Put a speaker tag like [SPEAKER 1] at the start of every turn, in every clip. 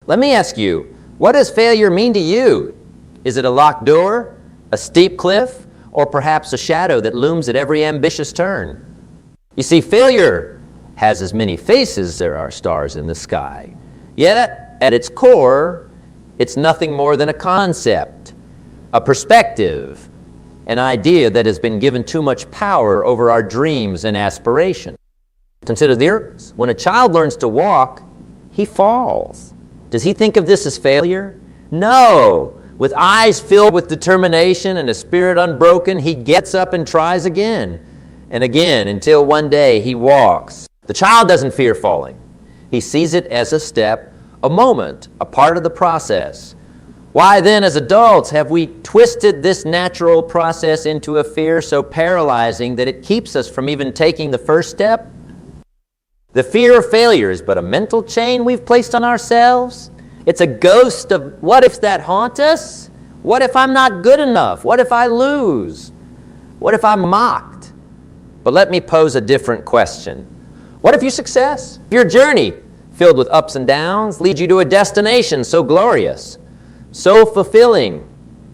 [SPEAKER 1] Let me ask you, what does failure mean to you? Is it a locked door, a steep cliff, or perhaps a shadow that looms at every ambitious turn? You see, failure has as many faces as there are stars in the sky. Yet, at its core, it's nothing more than a concept, a perspective, an idea that has been given too much power over our dreams and aspirations. Consider this. When a child learns to walk, he falls. Does he think of this as failure? No. With eyes filled with determination and a spirit unbroken, he gets up and tries again and again until one day he walks. The child doesn't fear falling. He sees it as a step, a moment, a part of the process. Why then, as adults, have we twisted this natural process into a fear so paralyzing that it keeps us from even taking the first step? The fear of failure is but a mental chain we've placed on ourselves. It's a ghost of what ifs that haunt us. What if I'm not good enough? What if I lose? What if I'm mocked? But let me pose a different question. What if your success, your journey, filled with ups and downs, leads you to a destination so glorious, so fulfilling,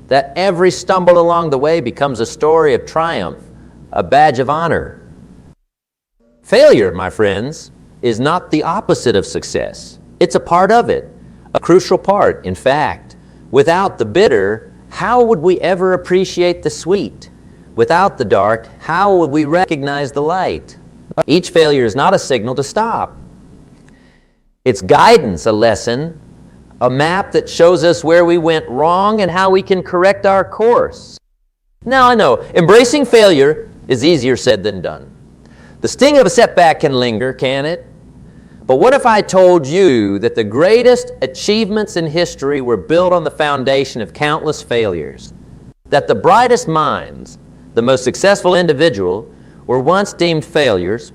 [SPEAKER 1] that every stumble along the way becomes a story of triumph, a badge of honor? Failure, my friends, is not the opposite of success. It's a part of it, a crucial part. In fact, without the bitter, how would we ever appreciate the sweet? Without the dark, how would we recognize the light? Each failure is not a signal to stop. It's guidance, a lesson, a map that shows us where we went wrong and how we can correct our course. Now, I know, embracing failure is easier said than done. The sting of a setback can linger, can it? But what if I told you that the greatest achievements in history were built on the foundation of countless failures? That the brightest minds, the most successful individuals, were once deemed failures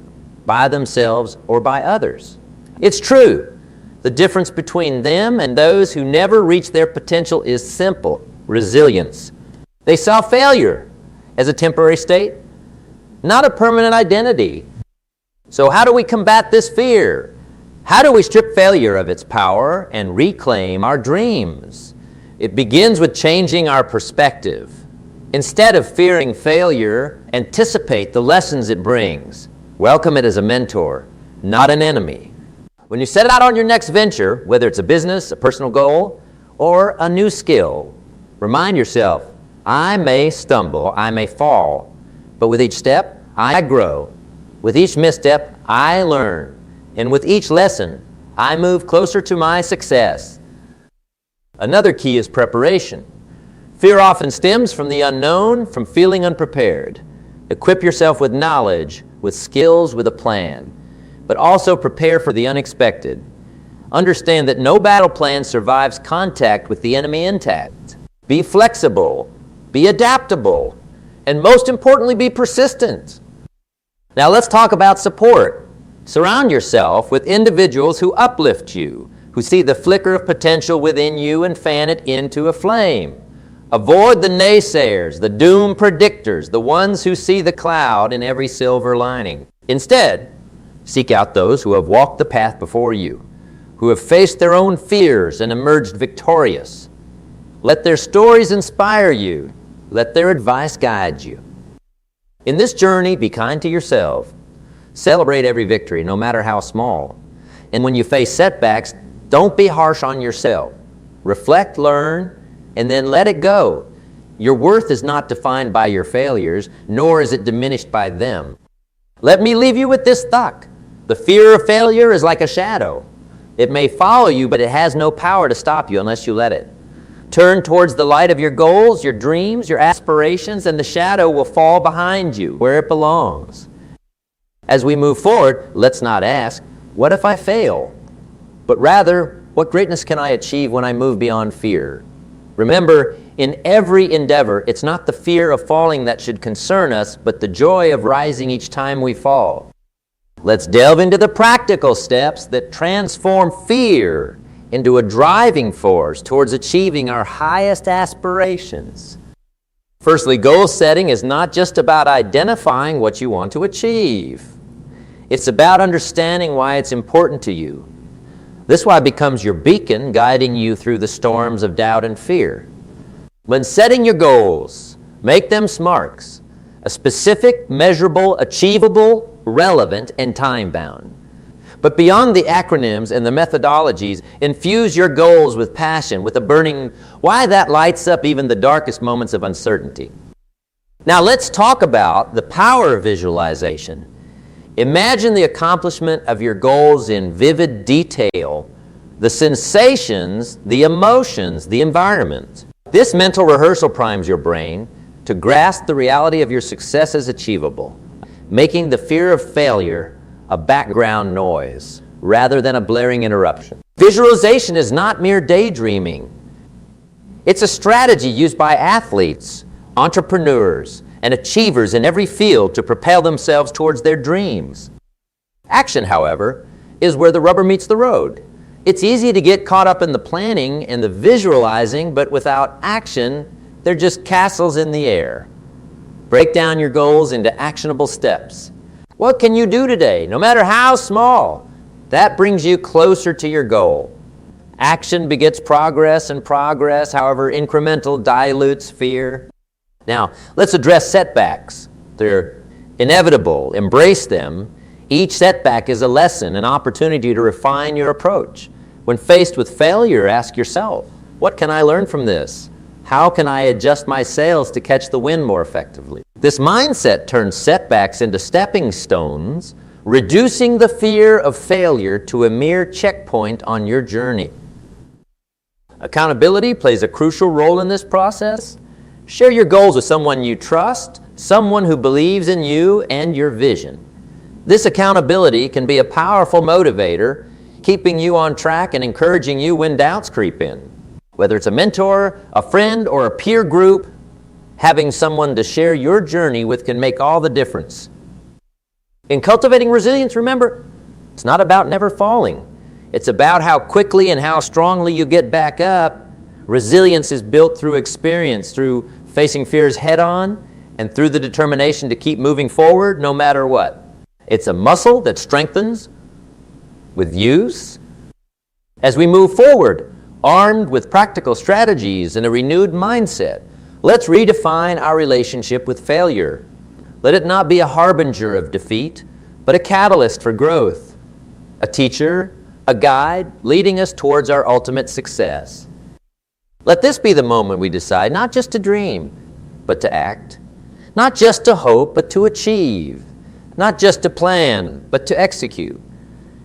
[SPEAKER 1] by themselves or by others? It's true. The difference between them and those who never reach their potential is simple: resilience. They saw failure as a temporary state, not a permanent identity. So how do we combat this fear? How do we strip failure of its power and reclaim our dreams? It begins with changing our perspective. Instead of fearing failure, anticipate the lessons it brings. Welcome it as a mentor, not an enemy. When you set out on your next venture, whether it's a business, a personal goal, or a new skill, remind yourself, I may stumble, I may fall, but with each step, I grow. With each misstep, I learn. And with each lesson, I move closer to my success. Another key is preparation. Fear often stems from the unknown, from feeling unprepared. Equip yourself with knowledge, with skills, with a plan. But also prepare for the unexpected. Understand that no battle plan survives contact with the enemy intact. Be flexible, be adaptable, and most importantly, be persistent. Now let's talk about support. Surround yourself with individuals who uplift you, who see the flicker of potential within you and fan it into a flame. Avoid the naysayers, the doom predictors, the ones who see the cloud in every silver lining. Instead, seek out those who have walked the path before you, who have faced their own fears and emerged victorious. Let their stories inspire you. Let their advice guide you. In this journey, be kind to yourself. Celebrate every victory, no matter how small. And when you face setbacks, don't be harsh on yourself. Reflect, learn, and then let it go. Your worth is not defined by your failures, nor is it diminished by them. Let me leave you with this thought. The fear of failure is like a shadow. It may follow you, but it has no power to stop you unless you let it. Turn towards the light of your goals, your dreams, your aspirations, and the shadow will fall behind you where it belongs. As we move forward, let's not ask, what if I fail? But rather, what greatness can I achieve when I move beyond fear? Remember, in every endeavor, it's not the fear of falling that should concern us, but the joy of rising each time we fall. Let's delve into the practical steps that transform fear into a driving force towards achieving our highest aspirations. Firstly, goal setting is not just about identifying what you want to achieve. It's about understanding why it's important to you. This why it becomes your beacon, guiding you through the storms of doubt and fear. When setting your goals, make them SMARTs, a specific, measurable, achievable, relevant, and time-bound. But beyond the acronyms and the methodologies, infuse your goals with passion, with a burning why that lights up even the darkest moments of uncertainty. Now let's talk about the power of visualization. Imagine the accomplishment of your goals in vivid detail, the sensations, the emotions, the environment. This mental rehearsal primes your brain to grasp the reality of your success as achievable, making the fear of failure a background noise rather than a blaring interruption. Visualization is not mere daydreaming. It's a strategy used by athletes, entrepreneurs, and achievers in every field to propel themselves towards their dreams. Action, however, is where the rubber meets the road. It's easy to get caught up in the planning and the visualizing, but without action, they're just castles in the air. Break down your goals into actionable steps. What can you do today, no matter how small? That brings you closer to your goal. Action begets progress, and progress, however incremental, dilutes fear. Now, let's address setbacks. They're inevitable. Embrace them. Each setback is a lesson, an opportunity to refine your approach. When faced with failure, ask yourself, what can I learn from this? How can I adjust my sails to catch the wind more effectively? This mindset turns setbacks into stepping stones, reducing the fear of failure to a mere checkpoint on your journey. Accountability plays a crucial role in this process. Share your goals with someone you trust, someone who believes in you and your vision. This accountability can be a powerful motivator, keeping you on track and encouraging you when doubts creep in. Whether it's a mentor, a friend, or a peer group, having someone to share your journey with can make all the difference. In cultivating resilience, remember, it's not about never falling. It's about how quickly and how strongly you get back up. Resilience is built through experience, through facing fears head-on, and through the determination to keep moving forward no matter what. It's a muscle that strengthens with use. As we move forward, armed with practical strategies and a renewed mindset, let's redefine our relationship with failure. Let it not be a harbinger of defeat, but a catalyst for growth, a teacher, a guide leading us towards our ultimate success. Let this be the moment we decide not just to dream, but to act, not just to hope, but to achieve, not just to plan, but to execute.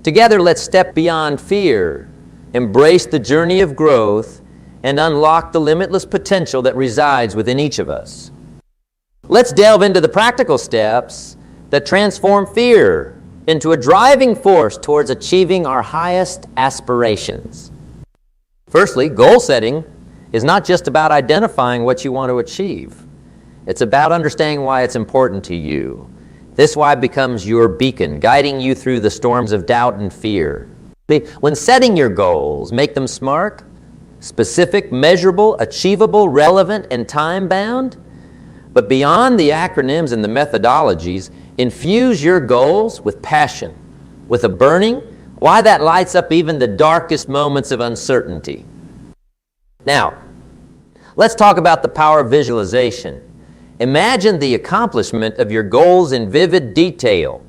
[SPEAKER 1] Together, let's step beyond fear, embrace the journey of growth, and unlock the limitless potential that resides within each of us. Let's delve into the practical steps that transform fear into a driving force towards achieving our highest aspirations. Firstly, goal setting is not just about identifying what you want to achieve. It's about understanding why it's important to you. This why becomes your beacon, guiding you through the storms of doubt and fear. When setting your goals, make them SMART, specific, measurable, achievable, relevant, and time-bound. But beyond the acronyms and the methodologies, infuse your goals with passion, with a burning why that lights up even the darkest moments of uncertainty. Now, let's talk about the power of visualization. Imagine the accomplishment of your goals in vivid detail,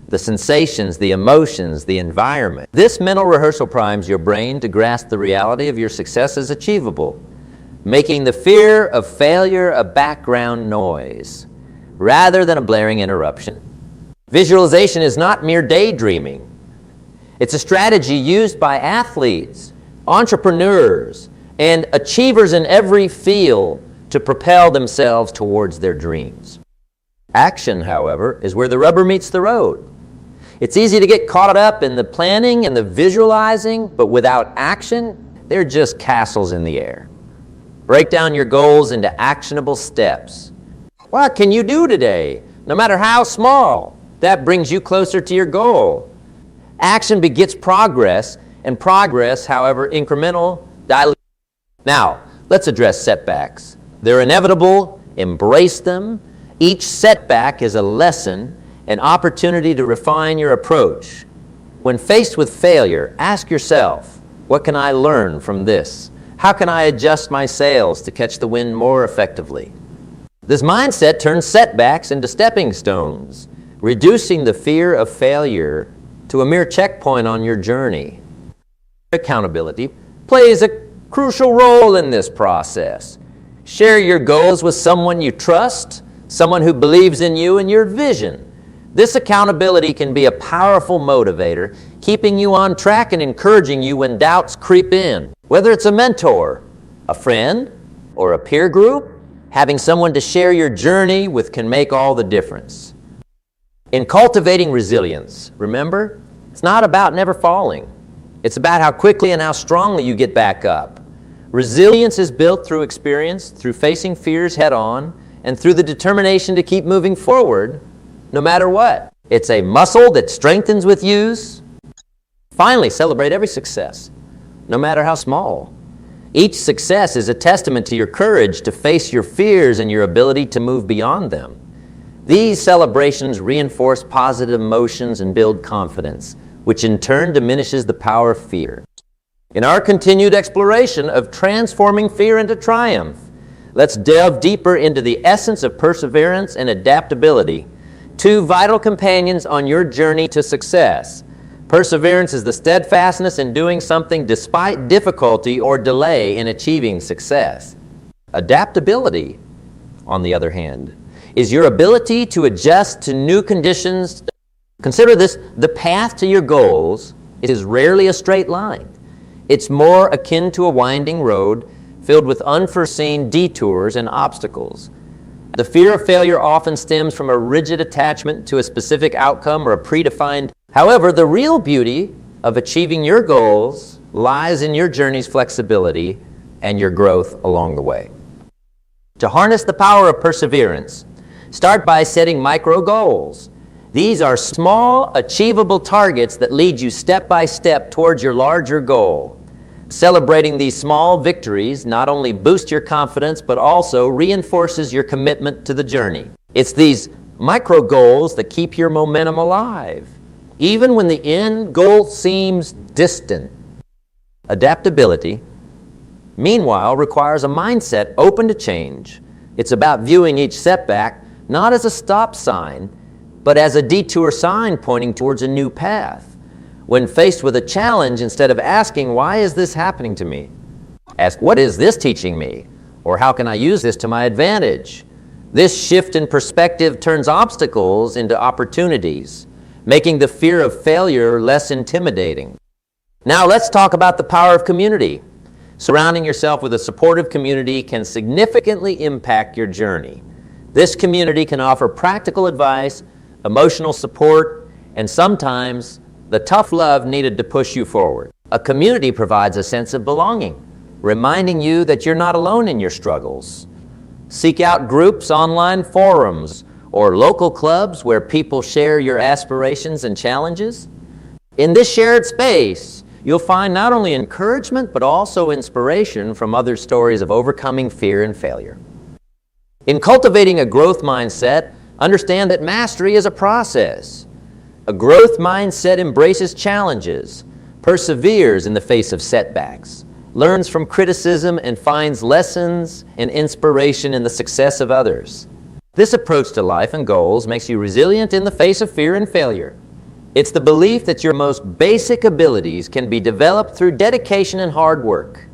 [SPEAKER 1] the sensations, the emotions, the environment. This mental rehearsal primes your brain to grasp the reality of your success as achievable, making the fear of failure a background noise rather than a blaring interruption. Visualization is not mere daydreaming. It's a strategy used by athletes, entrepreneurs, and achievers in every field to propel themselves towards their dreams. Action, however, is where the rubber meets the road. It's easy to get caught up in the planning and the visualizing, but without action, they're just castles in the air. Break down your goals into actionable steps. What can you do today, no matter how small? That brings you closer to your goal. Action begets progress, and progress, however incremental, dilutes. Now, let's address setbacks. They're inevitable. Embrace them. Each setback is a lesson, an opportunity to refine your approach. When faced with failure, ask yourself, what can I learn from this? How can I adjust my sails to catch the wind more effectively? This mindset turns setbacks into stepping stones, reducing the fear of failure to a mere checkpoint on your journey. Accountability plays a crucial role in this process. Share your goals with someone you trust, someone who believes in you and your vision. This accountability can be a powerful motivator, keeping you on track and encouraging you when doubts creep in. Whether it's a mentor, a friend, or a peer group, having someone to share your journey with can make all the difference. In cultivating resilience, remember, it's not about never falling. It's about how quickly and how strongly you get back up. Resilience is built through experience, through facing fears head on, and through the determination to keep moving forward no matter what. It's a muscle that strengthens with use. Finally, celebrate every success, no matter how small. Each success is a testament to your courage to face your fears and your ability to move beyond them. These celebrations reinforce positive emotions and build confidence, which in turn diminishes the power of fear. In our continued exploration of transforming fear into triumph, let's delve deeper into the essence of perseverance and adaptability, two vital companions on your journey to success. Perseverance is the steadfastness in doing something despite difficulty or delay in achieving success. Adaptability, on the other hand, is your ability to adjust to new conditions. Consider this: the path to your goals is rarely a straight line. It's more akin to a winding road filled with unforeseen detours and obstacles. The fear of failure often stems from a rigid attachment to a specific outcome or a predefined. However, the real beauty of achieving your goals lies in your journey's flexibility and your growth along the way. To harness the power of perseverance, start by setting micro goals. These are small, achievable targets that lead you step by step towards your larger goal. Celebrating these small victories not only boosts your confidence, but also reinforces your commitment to the journey. It's these micro goals that keep your momentum alive, even when the end goal seems distant. Adaptability, meanwhile, requires a mindset open to change. It's about viewing each setback not as a stop sign, but as a detour sign pointing towards a new path. When faced with a challenge, instead of asking, "Why is this happening to me?" ask, "What is this teaching me?" Or "How can I use this to my advantage?" This shift in perspective turns obstacles into opportunities, making the fear of failure less intimidating. Now let's talk about the power of community. Surrounding yourself with a supportive community can significantly impact your journey. This community can offer practical advice, emotional support, and sometimes the tough love needed to push you forward. A community provides a sense of belonging, reminding you that you're not alone in your struggles. Seek out groups, online forums, or local clubs where people share your aspirations and challenges. In this shared space, you'll find not only encouragement, but also inspiration from others' stories of overcoming fear and failure. In cultivating a growth mindset, understand that mastery is a process. A growth mindset embraces challenges, perseveres in the face of setbacks, learns from criticism, and finds lessons and inspiration in the success of others. This approach to life and goals makes you resilient in the face of fear and failure. It's the belief that your most basic abilities can be developed through dedication and hard work.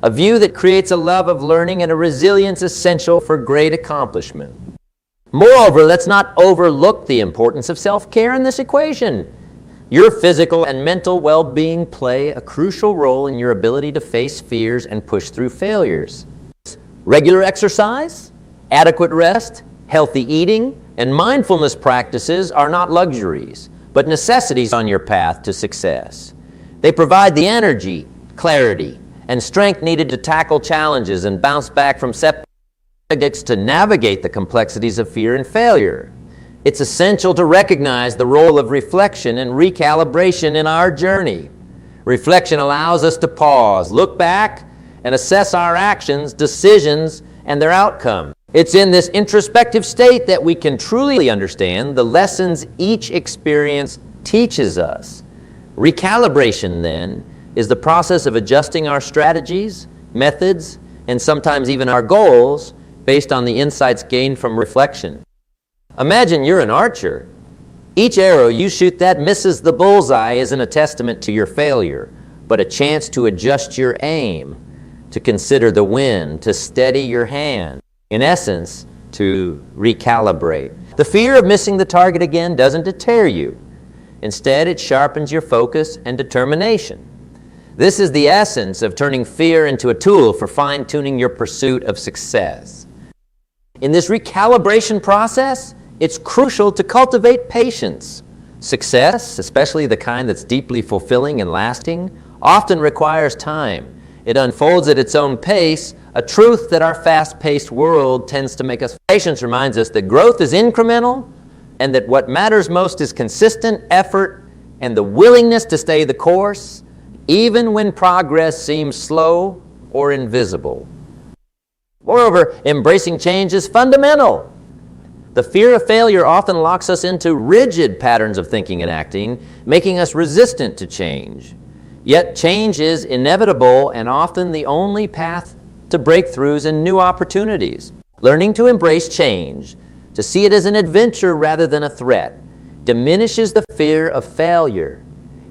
[SPEAKER 1] A view that creates a love of learning and a resilience essential for great accomplishment. Moreover, let's not overlook the importance of self-care in this equation. Your physical and mental well-being play a crucial role in your ability to face fears and push through failures. Regular exercise, adequate rest, healthy eating, and mindfulness practices are not luxuries, but necessities on your path to success. They provide the energy, clarity, and strength needed to tackle challenges and bounce back from setbacks, to navigate the complexities of fear and failure. It's essential to recognize the role of reflection and recalibration in our journey. Reflection allows us to pause, look back, and assess our actions, decisions, and their outcome. It's in this introspective state that we can truly understand the lessons each experience teaches us. Recalibration, then, is the process of adjusting our strategies, methods, and sometimes even our goals based on the insights gained from reflection. Imagine you're an archer. Each arrow you shoot that misses the bullseye isn't a testament to your failure, but a chance to adjust your aim, to consider the wind, to steady your hand. In essence, to recalibrate. The fear of missing the target again doesn't deter you. Instead, it sharpens your focus and determination. This is the essence of turning fear into a tool for fine-tuning your pursuit of success. In this recalibration process, it's crucial to cultivate patience. Success, especially the kind that's deeply fulfilling and lasting, often requires time. It unfolds at its own pace, a truth that our fast-paced world tends to make us. Patience reminds us that growth is incremental and that what matters most is consistent effort and the willingness to stay the course, even when progress seems slow or invisible. Moreover, embracing change is fundamental. The fear of failure often locks us into rigid patterns of thinking and acting, making us resistant to change. Yet change is inevitable and often the only path to breakthroughs and new opportunities. Learning to embrace change, to see it as an adventure rather than a threat, diminishes the fear of failure.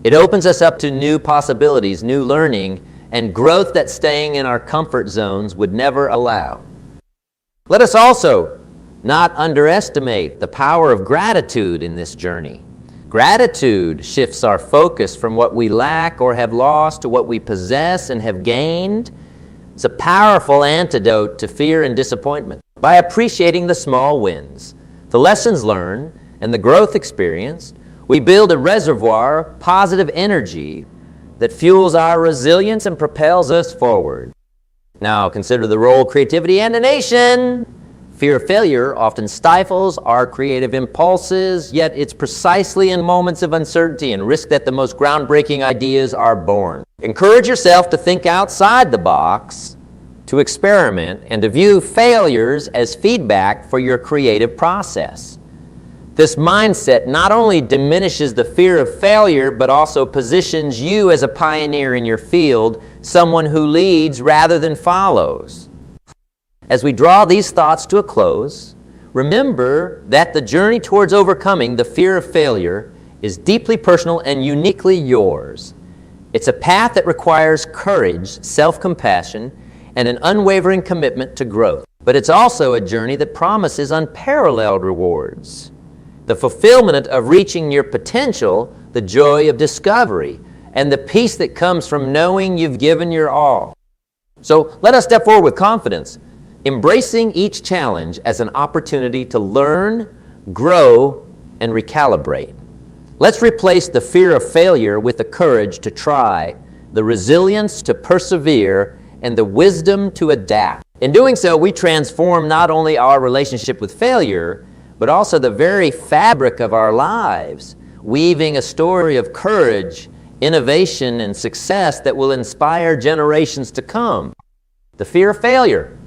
[SPEAKER 1] It opens us up to new possibilities, new learning, and growth that staying in our comfort zones would never allow. Let us also not underestimate the power of gratitude in this journey. Gratitude shifts our focus from what we lack or have lost to what we possess and have gained. It's a powerful antidote to fear and disappointment. By appreciating the small wins, the lessons learned, and the growth experienced, we build a reservoir of positive energy that fuels our resilience and propels us forward. Now consider the role of creativity and innovation. Fear of failure often stifles our creative impulses, yet it's precisely in moments of uncertainty and risk that the most groundbreaking ideas are born. Encourage yourself to think outside the box, to experiment, and to view failures as feedback for your creative process. This mindset not only diminishes the fear of failure, but also positions you as a pioneer in your field, someone who leads rather than follows. As we draw these thoughts to a close, remember that the journey towards overcoming the fear of failure is deeply personal and uniquely yours. It's a path that requires courage, self-compassion, and an unwavering commitment to growth. But it's also a journey that promises unparalleled rewards. The fulfillment of reaching your potential, the joy of discovery, and the peace that comes from knowing you've given your all. So let us step forward with confidence, embracing each challenge as an opportunity to learn, grow, and recalibrate. Let's replace the fear of failure with the courage to try, the resilience to persevere, and the wisdom to adapt. In doing so, we transform not only our relationship with failure, but also the very fabric of our lives, weaving a story of courage, innovation, and success that will inspire generations to come. The fear of failure.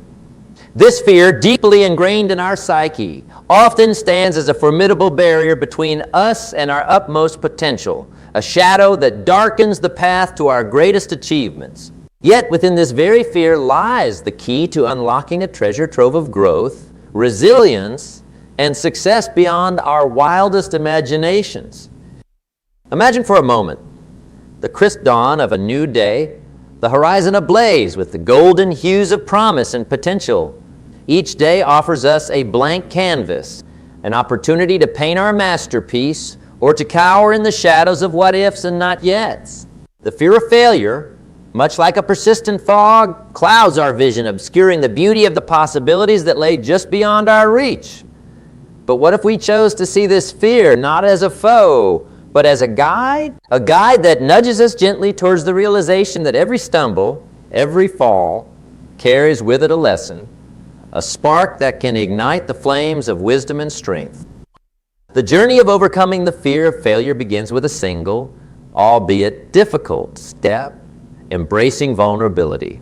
[SPEAKER 1] This fear, deeply ingrained in our psyche, often stands as a formidable barrier between us and our utmost potential, a shadow that darkens the path to our greatest achievements. Yet within this very fear lies the key to unlocking a treasure trove of growth, resilience, and success beyond our wildest imaginations. Imagine for a moment the crisp dawn of a new day, the horizon ablaze with the golden hues of promise and potential. Each day offers us a blank canvas, an opportunity to paint our masterpiece or to cower in the shadows of what ifs and not yets. The fear of failure, much like a persistent fog, clouds our vision, obscuring the beauty of the possibilities that lay just beyond our reach. But what if we chose to see this fear not as a foe, but as a guide that nudges us gently towards the realization that every stumble, every fall, carries with it a lesson, a spark that can ignite the flames of wisdom and strength. The journey of overcoming the fear of failure begins with a single, albeit difficult, step: embracing vulnerability.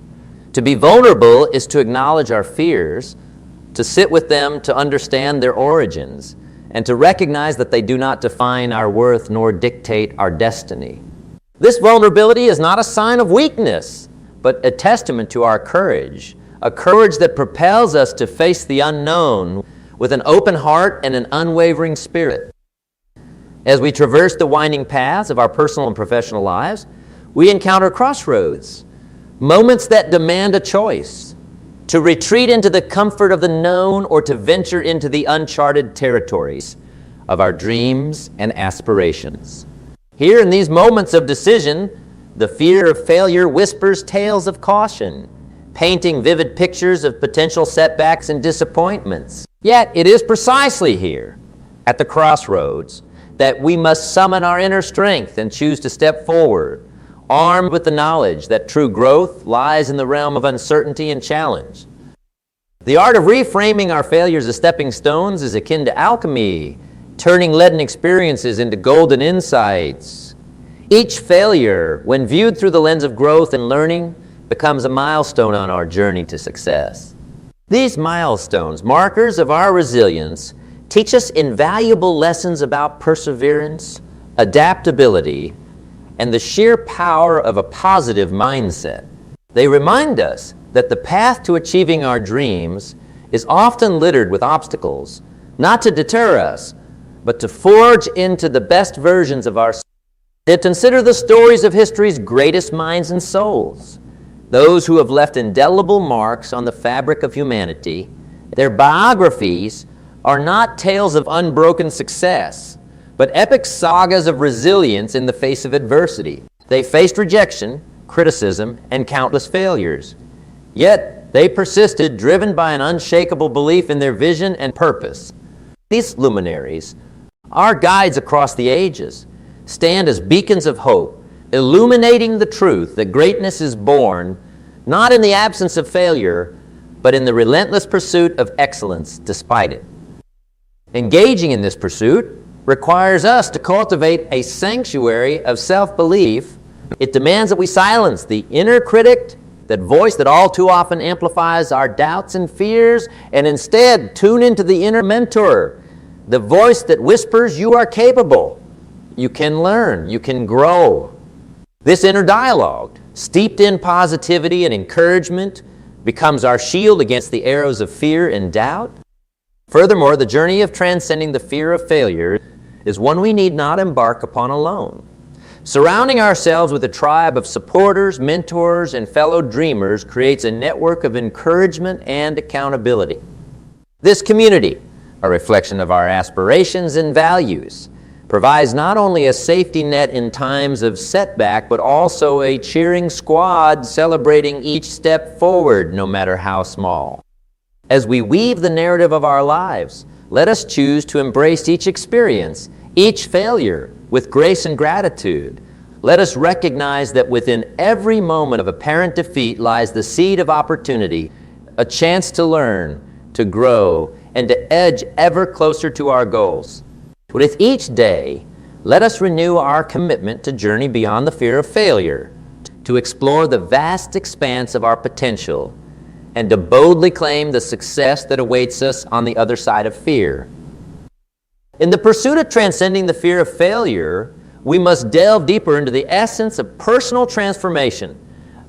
[SPEAKER 1] To be vulnerable is to acknowledge our fears, to sit with them, to understand their origins, and to recognize that they do not define our worth nor dictate our destiny. This vulnerability is not a sign of weakness, but a testament to our courage, a courage that propels us to face the unknown with an open heart and an unwavering spirit. As we traverse the winding paths of our personal and professional lives, we encounter crossroads, moments that demand a choice, to retreat into the comfort of the known or to venture into the uncharted territories of our dreams and aspirations. Here in these moments of decision, the fear of failure whispers tales of caution, painting vivid pictures of potential setbacks and disappointments. Yet it is precisely here, at the crossroads, that we must summon our inner strength and choose to step forward, armed with the knowledge that true growth lies in the realm of uncertainty and challenge. The art of reframing our failures as stepping stones is akin to alchemy, turning leaden experiences into golden insights. Each failure, when viewed through the lens of growth and learning, becomes a milestone on our journey to success. These milestones, markers of our resilience, teach us invaluable lessons about perseverance, adaptability, and the sheer power of a positive mindset. They remind us that the path to achieving our dreams is often littered with obstacles, not to deter us, but to forge into the best versions of ourselves. To consider the stories of history's greatest minds and souls, those who have left indelible marks on the fabric of humanity. Their biographies are not tales of unbroken success, but epic sagas of resilience in the face of adversity. They faced rejection, criticism, and countless failures. Yet they persisted, driven by an unshakable belief in their vision and purpose. These luminaries, our guides across the ages, stand as beacons of hope, illuminating the truth that greatness is born not in the absence of failure, but in the relentless pursuit of excellence despite it. Engaging in this pursuit requires us to cultivate a sanctuary of self-belief. It demands that we silence the inner critic, that voice that all too often amplifies our doubts and fears, and instead tune into the inner mentor, the voice that whispers, "You are capable, you can learn, you can grow." This inner dialogue, steeped in positivity and encouragement, becomes our shield against the arrows of fear and doubt. Furthermore, the journey of transcending the fear of failure is one we need not embark upon alone. Surrounding ourselves with a tribe of supporters, mentors, and fellow dreamers creates a network of encouragement and accountability. This community, a reflection of our aspirations and values, provides not only a safety net in times of setback, but also a cheering squad celebrating each step forward, no matter how small. As we weave the narrative of our lives, let us choose to embrace each experience, each failure, with grace and gratitude. Let us recognize that within every moment of apparent defeat lies the seed of opportunity, a chance to learn, to grow, and to edge ever closer to our goals. With each day, let us renew our commitment to journey beyond the fear of failure, to explore the vast expanse of our potential, and to boldly claim the success that awaits us on the other side of fear. In the pursuit of transcending the fear of failure, we must delve deeper into the essence of personal transformation,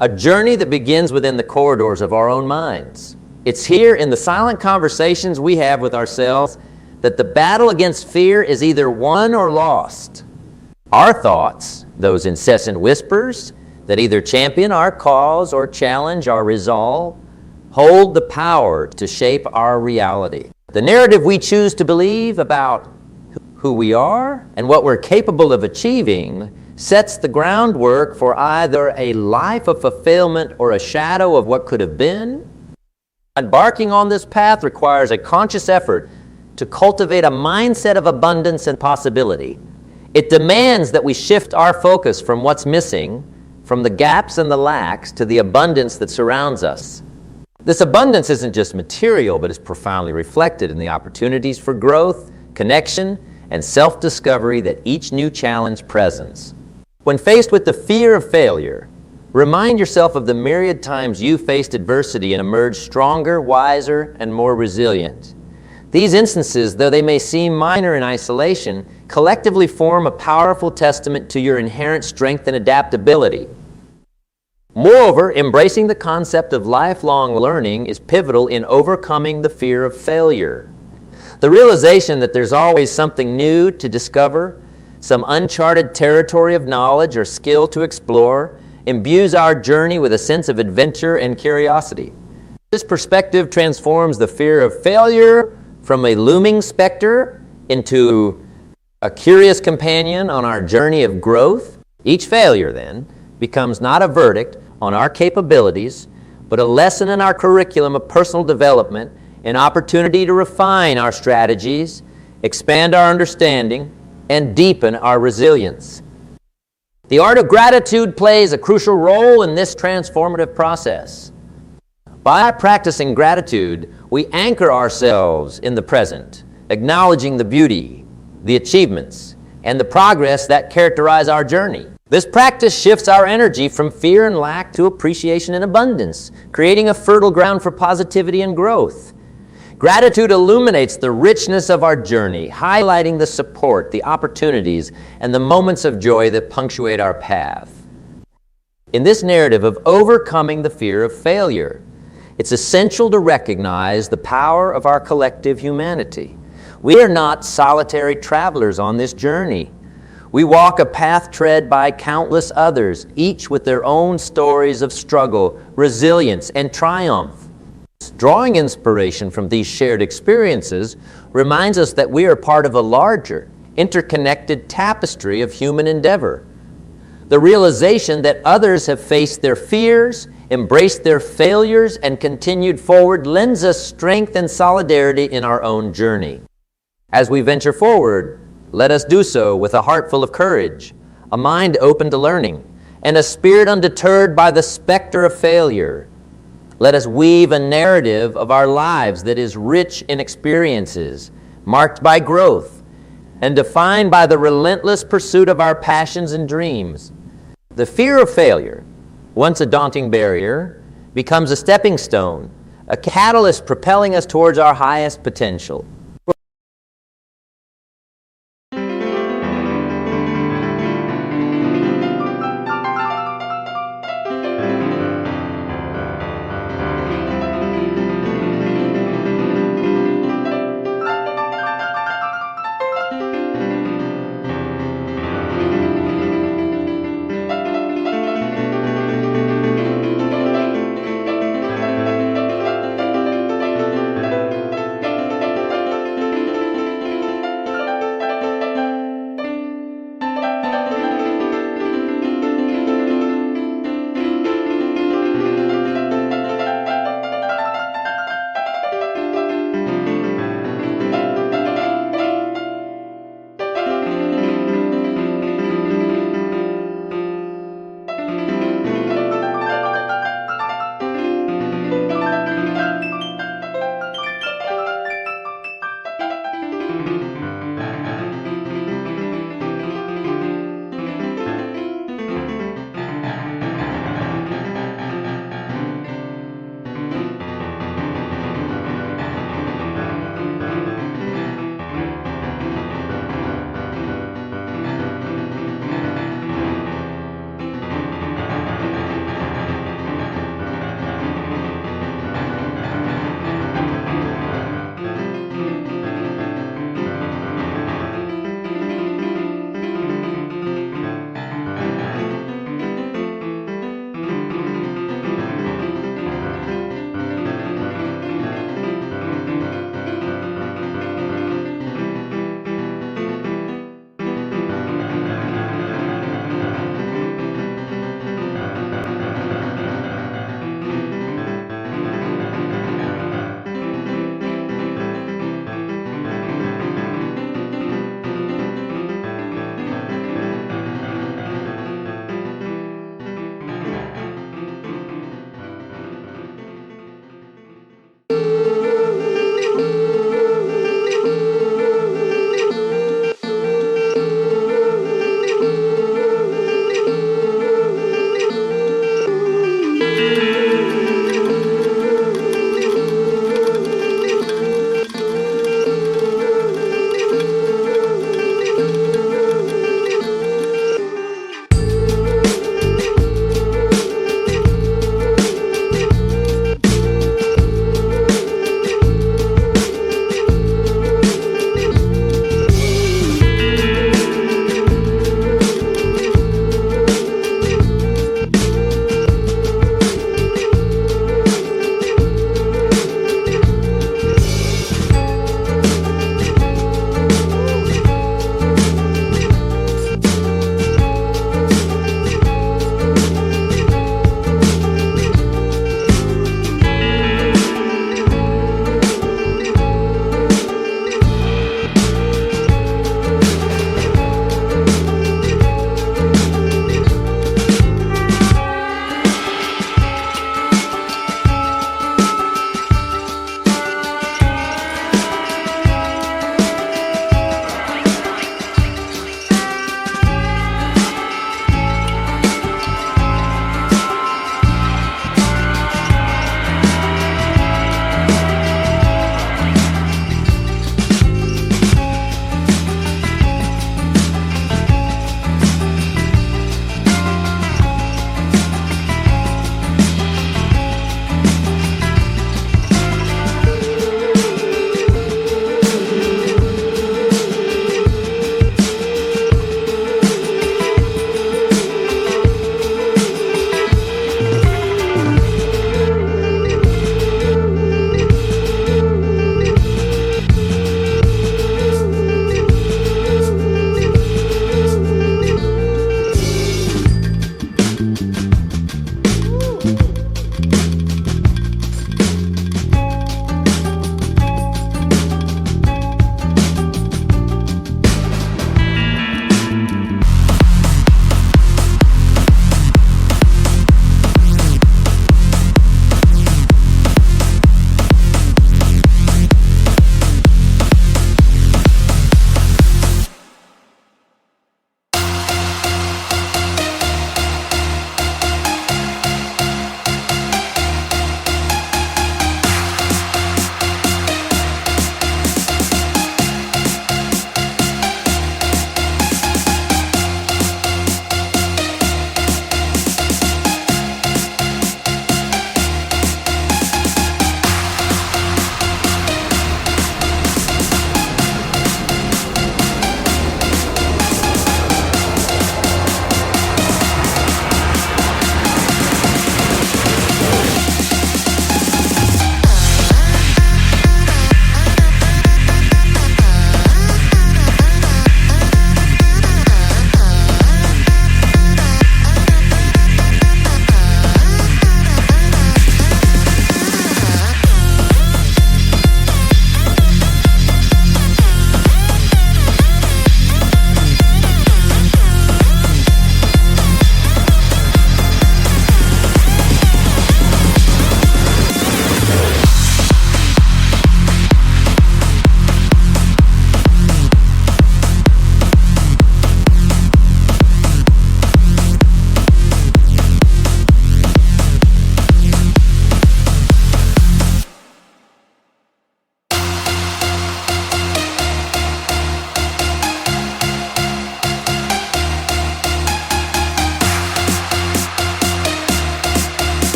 [SPEAKER 1] a journey that begins within the corridors of our own minds. It's here in the silent conversations we have with ourselves that the battle against fear is either won or lost. Our thoughts, those incessant whispers that either champion our cause or challenge our resolve, hold the power to shape our reality. The narrative we choose to believe about who we are and what we're capable of achieving sets the groundwork for either a life of fulfillment or a shadow of what could have been. Embarking on this path requires a conscious effort to cultivate a mindset of abundance and possibility. It demands that we shift our focus from what's missing, from the gaps and the lacks, to the abundance that surrounds us. This abundance isn't just material, but is profoundly reflected in the opportunities for growth, connection, and self-discovery that each new challenge presents. When faced with the fear of failure, remind yourself of the myriad times you faced adversity and emerged stronger, wiser, and more resilient. These instances, though they may seem minor in isolation, collectively form a powerful testament to your inherent strength and adaptability. Moreover, embracing the concept of lifelong learning is pivotal in overcoming the fear of failure. The realization that there's always something new to discover, some uncharted territory of knowledge or skill to explore, imbues our journey with a sense of adventure and curiosity. This perspective transforms the fear of failure from a looming specter into a curious companion on our journey of growth. Each failure, then, becomes not a verdict on our capabilities, but a lesson in our curriculum of personal development, an opportunity to refine our strategies, expand our understanding, and deepen our resilience. The art of gratitude plays a crucial role in this transformative process. By practicing gratitude, we anchor ourselves in the present, acknowledging the beauty, the achievements, and the progress that characterize our journey. This practice shifts our energy from fear and lack to appreciation and abundance, creating a fertile ground for positivity and growth. Gratitude illuminates the richness of our journey, highlighting the support, the opportunities, and the moments of joy that punctuate our path. In this narrative of overcoming the fear of failure, it's essential to recognize the power of our collective humanity. We are not solitary travelers on this journey. We walk a path tread by countless others, each with their own stories of struggle, resilience, and triumph. Drawing inspiration from these shared experiences reminds us that we are part of a larger, interconnected tapestry of human endeavor. The realization that others have faced their fears, embraced their failures, and continued forward lends us strength and solidarity in our own journey. As we venture forward, let us do so with a heart full of courage, a mind open to learning, and a spirit undeterred by the specter of failure. Let us weave a narrative of our lives that is rich in experiences, marked by growth, and defined by the relentless pursuit of our passions and dreams. The fear of failure, once a daunting barrier, becomes a stepping stone, a catalyst propelling us towards our highest potential.